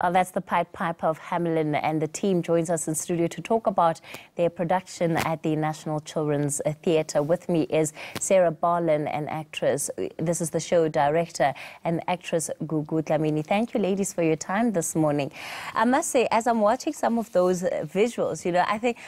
That's the Pied Piper of Hamelin, and the team joins us in studio to talk about their production at the National Children's Theatre. With me is Sarah Barlin, an actress. This is the show director and actress Gugu Dlamini. Thank you, ladies, for your time this morning. I must say, as I'm watching some of those visuals, you know, I think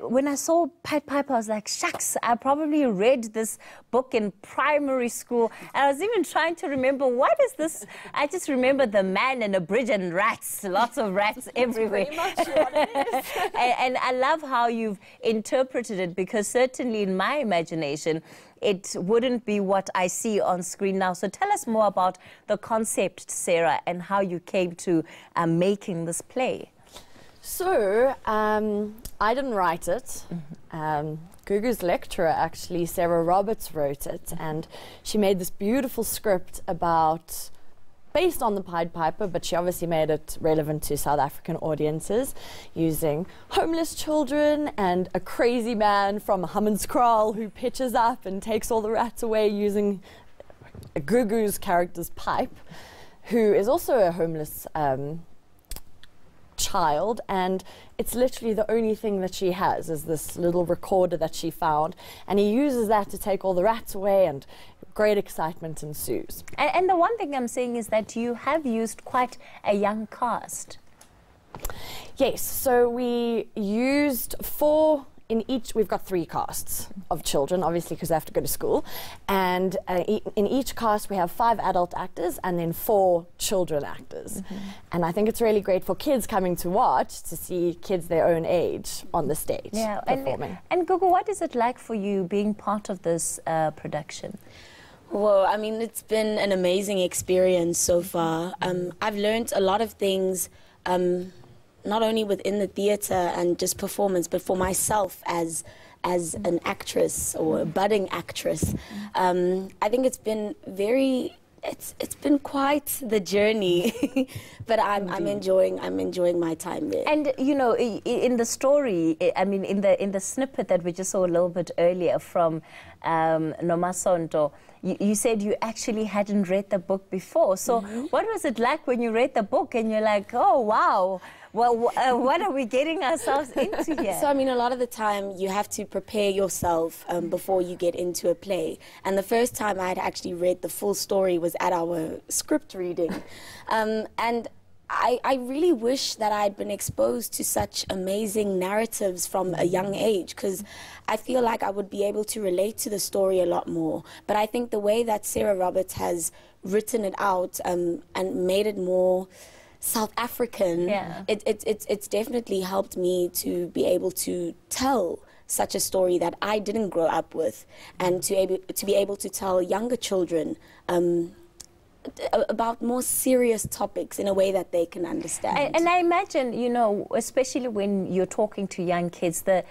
when I saw Pied Piper, I was like, shucks, I probably read this book in primary school. And I was even trying to remember, what is this? I just remember the man and a bridge and rats, lots of rats everywhere. Pretty much what it is. and I love how you've interpreted it, because certainly in my imagination, it wouldn't be what I see on screen now. So tell us more about the concept, Sarah, and how you came to making this play. So, I didn't write it. Gugu's lecturer, actually, Sarah Roberts, wrote it, and she made this beautiful script based on the Pied Piper, but she obviously made it relevant to South African audiences, using homeless children and a crazy man from Hammanskraal who pitches up and takes all the rats away using Gugu's character's pipe, who is also a homeless child, and it's literally the only thing that she has is this little recorder that she found, and he uses that to take all the rats away, and great excitement ensues. And the one thing I'm saying is that you have used quite a young cast. Yes, so we used we've got 3 casts of children, obviously, because they have to go to school. And in each cast, we have 5 adult actors and then 4 children actors. And I think it's really great for kids coming to watch, to see kids their own age on the stage performing. And Gugu, what is it like for you being part of this production? Well, I mean, it's been an amazing experience so far. I've learned a lot of things, not only within the theatre and just performance, but for myself as an actress or a budding actress. I think it's been it's been quite the journey, but I'm enjoying my time there. And you know, in the story, I mean, in the snippet that we just saw a little bit earlier from Nomasonto, you said you actually hadn't read the book before. So what was it like when you read the book and you're like, oh wow, well, what are we getting ourselves into here? So, I mean, a lot of the time you have to prepare yourself before you get into a play. And the first time I had actually read the full story was at our script reading. And I really wish that I'd been exposed to such amazing narratives from a young age, because I feel like I would be able to relate to the story a lot more. But I think the way that Sarah Roberts has written it out and made it more South African, it's definitely helped me to be able to tell such a story that I didn't grow up with, and to be able to tell younger children about more serious topics in a way that they can understand. And I imagine, you know, especially when you're talking to young kids, the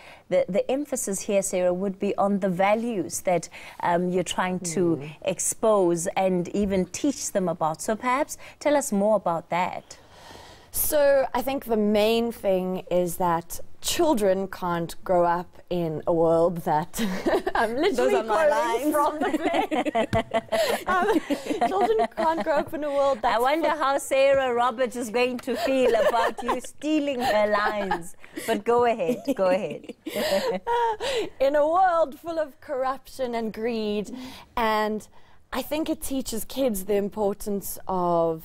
emphasis here, Sarah, would be on the values that you're trying to expose and even teach them about. So perhaps tell us more about that. So I think the main thing is that children can't grow up in a world that I'm literally quoting from the play. Children can't grow up in a world that... I wonder how Sarah Roberts is going to feel about you stealing her lines. But go ahead, go ahead. In a world full of corruption and greed. And I think it teaches kids the importance of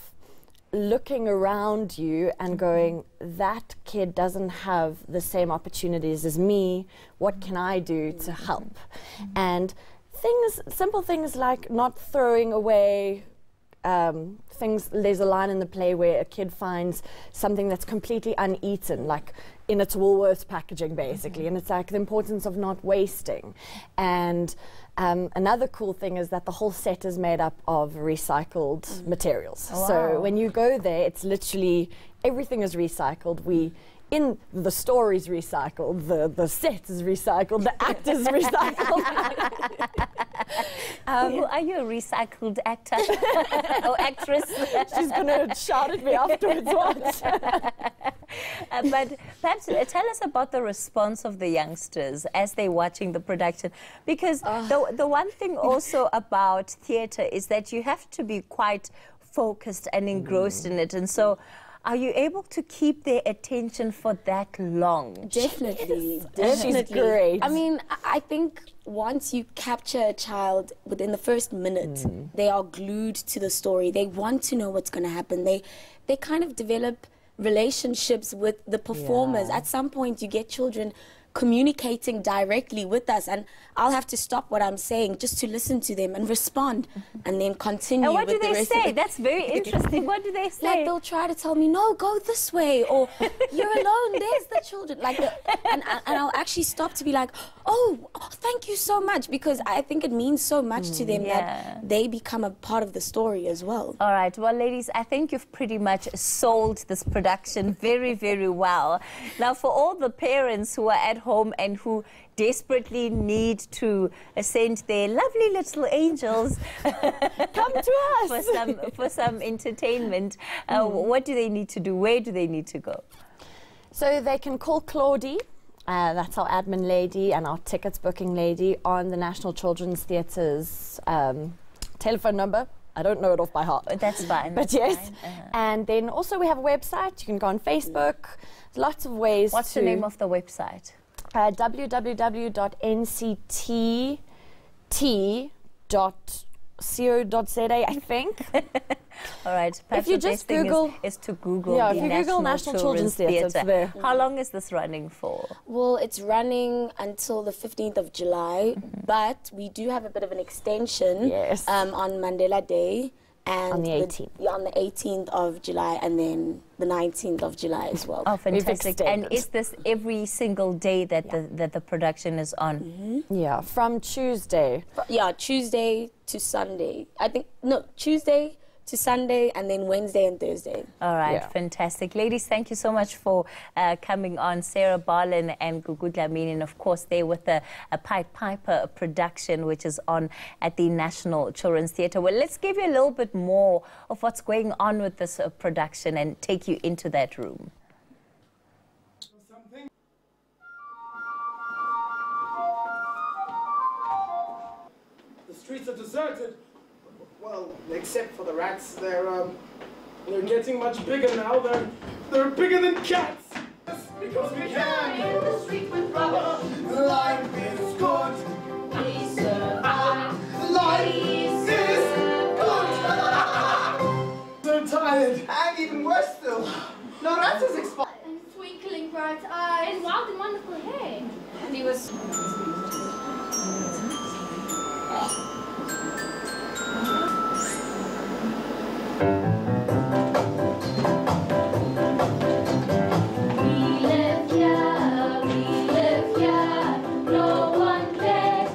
looking around you and going, that kid doesn't have the same opportunities as me. What can I do to help? And simple things like not throwing away things. There's a line in the play where a kid finds something that's completely uneaten, like in its Woolworths packaging, basically, and it's like the importance of not wasting. And another cool thing is that the whole set is made up of recycled materials. Wow. So when you go there, it's literally everything is recycled. In the story's recycled, the set is recycled, the actors recycled. Are you a recycled actor or actress? She's going to shout at me afterwards. Watch. But perhaps tell us about the response of the youngsters as they're watching the production. Because the one thing also about theatre is that you have to be quite focused and engrossed in it. And so are you able to keep their attention for that long? Definitely, Yes. definitely. She's great. I mean, I think once you capture a child within the first minute, they are glued to the story. They want to know what's going to happen. They kind of develop relationships with the performers. Yeah. At some point, you get children communicating directly with us, and I'll have to stop what I'm saying just to listen to them and respond, and then continue. And what do with the they rest of say? it. That's very interesting. What do they say? Like they'll try to tell me, no, go this way, or you're alone, there's the children. Like, and I'll actually stop to be like, oh, thank you so much, because I think it means so much to them that they become a part of the story as well. All right. Well, ladies, I think you've pretty much sold this production very, very well. Now, for all the parents who are at home and who desperately need to send their lovely little angels Come to us for some entertainment, what do they need to do? Where do they need to go? So they can call Claudie, that's our admin lady and our tickets booking lady, on the National Children's Theatre's telephone number. I don't know it off by heart. That's fine. But that's yes. fine. And then also we have a website. You can go on Facebook. Lots of ways. What's the name of the website? www.nct.co.za, I think. All right. If you just Google, is to Google yeah, the if you Google National Children's Theatre, it's there. How long is this running for? Well, it's running until the 15th of July, but we do have a bit of an extension Yes. on Mandela Day. And On the 18th. On the 18th of July, and then the 19th of July as well. Oh, fantastic. And extended. is this every single day that the production is on? Yeah, from Tuesday. Yeah, Tuesday to Sunday. I think, no, Tuesday to Sunday, and then Wednesday and Thursday. All right, Yeah. fantastic. Ladies, thank you so much for coming on. Sarah Barlin and Gugu Dlamini, and of course, they're with a Pied Piper production, which is on at the National Children's Theatre. Well, let's give you a little bit more of what's going on with this production and take you into that room. The streets are deserted. Well, except for the rats, they're getting much bigger now. They're bigger than cats. Because we can. In the street with rubber. Life is good. We survive. Life We is survive. good. So tired. And even worse still, no rats is expired. And twinkling bright eyes. And wild and wonderful hair. And he was...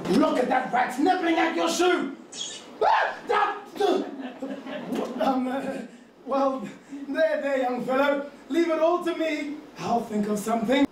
Look at that rat nibbling at your shoe. Well, there, young fellow. Leave it all to me. I'll think of something.